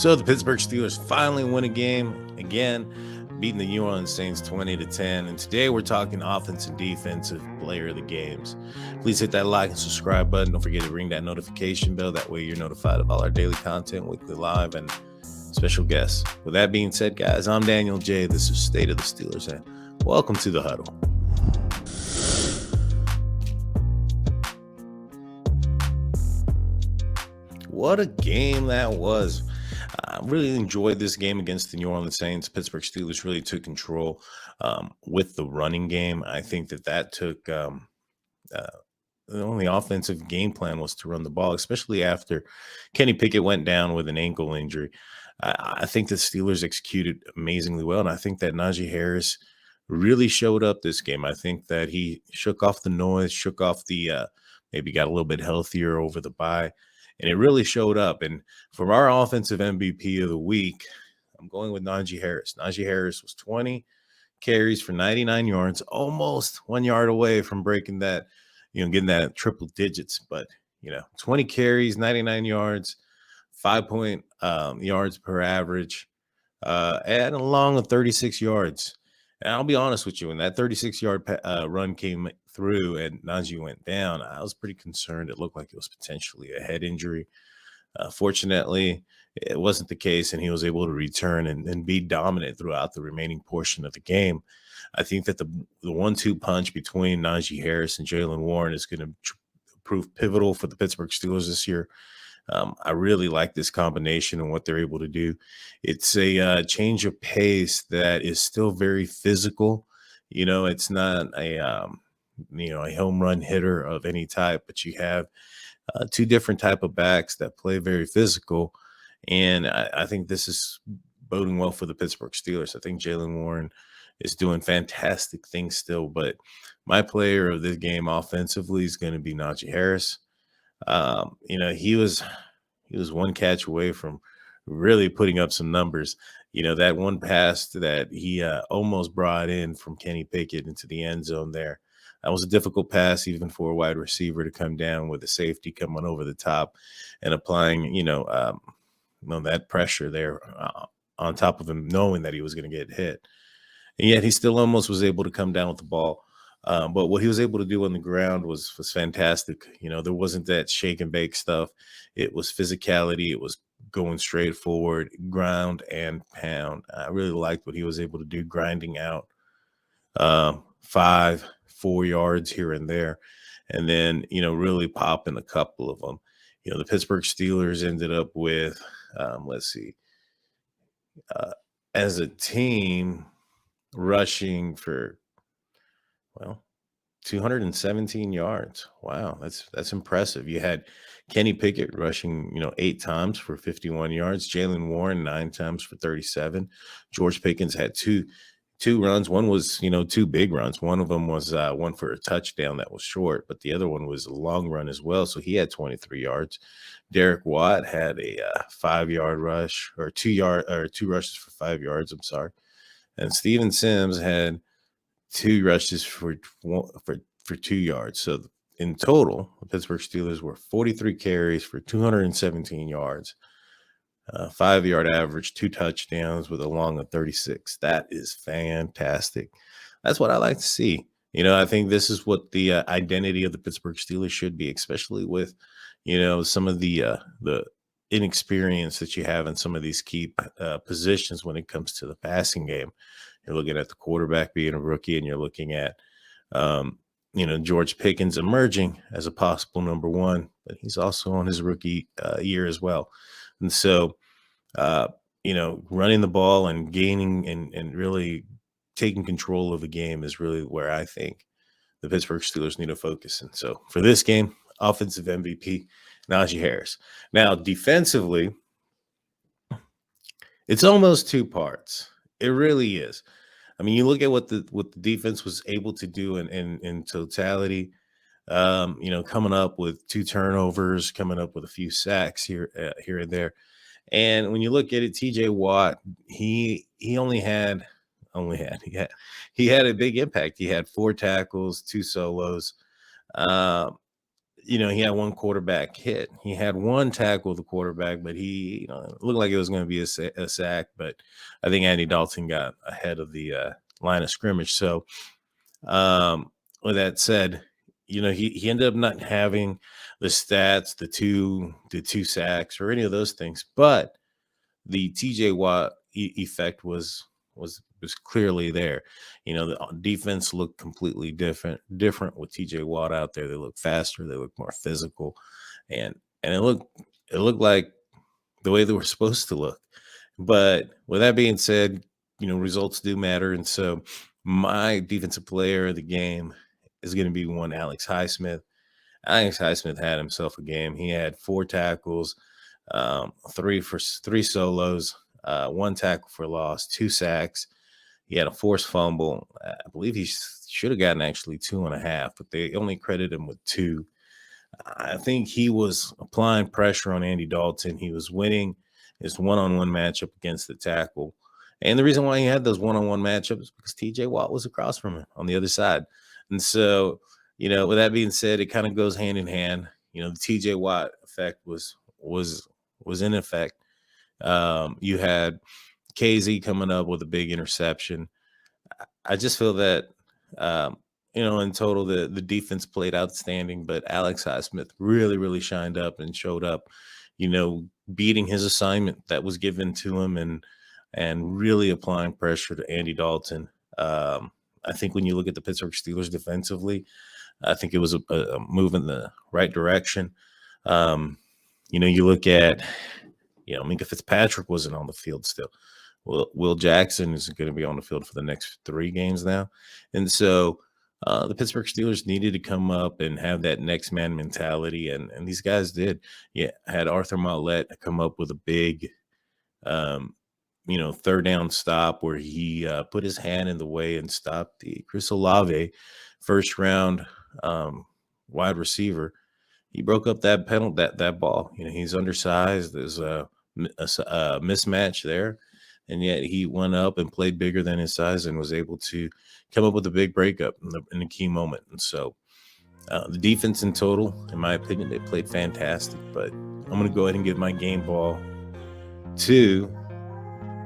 So the Pittsburgh Steelers finally win a game again, beating the New Orleans Saints 20-10. And today we're talking offense and defensive player of the games. Please hit that like and subscribe button. Don't forget to ring that notification bell. That way you're notified of all our daily content, weekly live, and special guests. With that being said, guys, I'm Daniel J. This is State of the Steelers, and welcome to the Huddle. What a game that was. I really enjoyed this game against the New Orleans Saints. Pittsburgh Steelers really took control with the running game. I think that took the only offensive game plan was to run the ball, especially after Kenny Pickett went down with an ankle injury. I think the Steelers executed amazingly well, and I think that Najee Harris really showed up this game. I think that he shook off the noise, shook off the maybe got a little bit healthier over the bye. And it really showed up. And from our offensive MVP of the week, I'm going with Najee Harris. Najee Harris was 20 carries for 99 yards, almost 1 yard away from breaking that, getting that triple digits. But, 20 carries, 99 yards, 5 yards per average, and along with 36 yards. And I'll be honest with you, when that 36-yard run came through and Najee went down, I was pretty concerned. It looked like it was potentially a head injury. Fortunately, it wasn't the case, and he was able to return and be dominant throughout the remaining portion of the game. I think that the 1-2 punch between Najee Harris and Jaylen Warren is going to prove pivotal for the Pittsburgh Steelers this year. I really like this combination and what they're able to do. It's a change of pace that is still very physical. It's not a home run hitter of any type, but you have two different type of backs that play very physical. And I think this is boding well for the Pittsburgh Steelers. I think Jaylen Warren is doing fantastic things still, but my player of this game offensively is going to be Najee Harris. He was one catch away from really putting up some numbers. That one pass that he almost brought in from Kenny Pickett into the end zone there. That was a difficult pass even for a wide receiver to come down with a safety coming over the top and applying, that pressure there on top of him, knowing that he was going to get hit. And yet he still almost was able to come down with the ball. But what he was able to do on the ground was fantastic. There wasn't that shake and bake stuff. It was physicality. It was going straight forward, ground and pound. I really liked what he was able to do, grinding out 5-4 yards here and there, and then really popping a couple of them. The Pittsburgh Steelers ended up with as a team rushing for 217 yards. Wow, that's impressive. You had Kenny Pickett rushing, 8 times for 51 yards. Jaylen Warren 9 times for 37. George Pickens had two runs. One was, 2 big runs. One of them was one for a touchdown that was short, but the other one was a long run as well. So he had 23 yards. Derek Watt had a 5-yard rush, or 2 rushes for 5 yards. I'm sorry. And Steven Sims had 2 rushes for 2 yards. So in total, the Pittsburgh Steelers were 43 carries for 217 yards, 5-yard average, 2 touchdowns with a long of 36. That is fantastic. That's what I like to see. I think this is what the identity of the Pittsburgh Steelers should be, especially with, some of the inexperience that you have in some of these key positions when it comes to the passing game. You're looking at the quarterback being a rookie, and you're looking at, George Pickens emerging as a possible number 1, but he's also on his rookie year as well. And so, running the ball and gaining and really taking control of the game is really where I think the Pittsburgh Steelers need to focus. And so for this game, offensive MVP, Najee Harris. Now, defensively, it's almost 2 parts. It really is. I mean, you look at what the defense was able to do in totality. Coming up with 2 turnovers, coming up with a few sacks here and there. And when you look at it, TJ Watt, he had a big impact. He had 4 tackles, 2 solos. he had one quarterback hit. He had one tackle the quarterback, but it looked like it was going to be a sack. But I think Andy Dalton got ahead of the line of scrimmage. So, with that said, he ended up not having the stats, the two sacks, or any of those things. But the TJ Watt effect was clearly there. The defense looked completely different with TJ Watt out there. They look faster, they look more physical, and it looked like the way they were supposed to look. But with that being said, results do matter, and so my defensive player of the game is going to be one Alex Highsmith. Alex Highsmith had himself a game. He had 4 tackles, three solos, one tackle for loss, 2 sacks. He had a forced fumble. I believe he should have gotten actually 2.5, but they only credit him with 2. I think he was applying pressure on Andy Dalton. He was winning his one-on-one matchup against the tackle. And the reason why he had those one-on-one matchups is because TJ Watt was across from him on the other side. And so, with that being said, it kind of goes hand in hand. The TJ Watt effect was in effect. You had KZ coming up with a big interception. I just feel that, in total, the defense played outstanding, but Alex Highsmith really, really shined up and showed up, beating his assignment that was given to him and really applying pressure to Andy Dalton. I think when you look at the Pittsburgh Steelers defensively, I think it was a move in the right direction. You look at, Minka Fitzpatrick wasn't on the field still. Will Jackson is going to be on the field for the next 3 games now. And so the Pittsburgh Steelers needed to come up and have that next man mentality. And these guys did. Yeah, had Arthur Mollett come up with a big, third down stop where he put his hand in the way and stopped the Chris Olave first round wide receiver. He broke up that penalty, that ball. He's undersized. There's a mismatch there. And yet he went up and played bigger than his size and was able to come up with a big breakup in a key moment. And so the defense in total, in my opinion, they played fantastic. But I'm going to go ahead and give my game ball to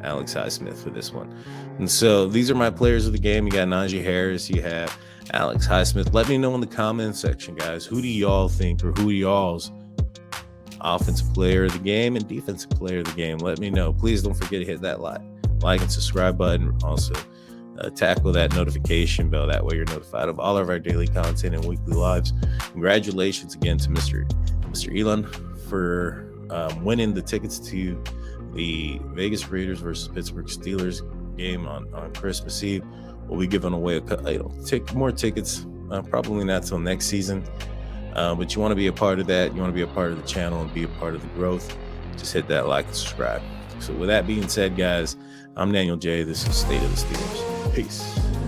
Alex Highsmith for this one. And so these are my players of the game. You got Najee Harris. You have Alex Highsmith. Let me know in the comment section, guys. Who do y'all think, or who y'all's offensive player of the game and defensive player of the game? Let me know. Please don't forget to hit that like and subscribe button. Also, tackle that notification bell. That way you're notified of all of our daily content and weekly lives. Congratulations again to Mr. Elon for winning the tickets to the Vegas Raiders versus Pittsburgh Steelers game on Christmas Eve. We'll be giving away more tickets, probably not till next season. But you want to be a part of that. You want to be a part of the channel and be a part of the growth. Just hit that like and subscribe. So with that being said, guys, I'm Daniel J. This is State of the Steelers. Peace.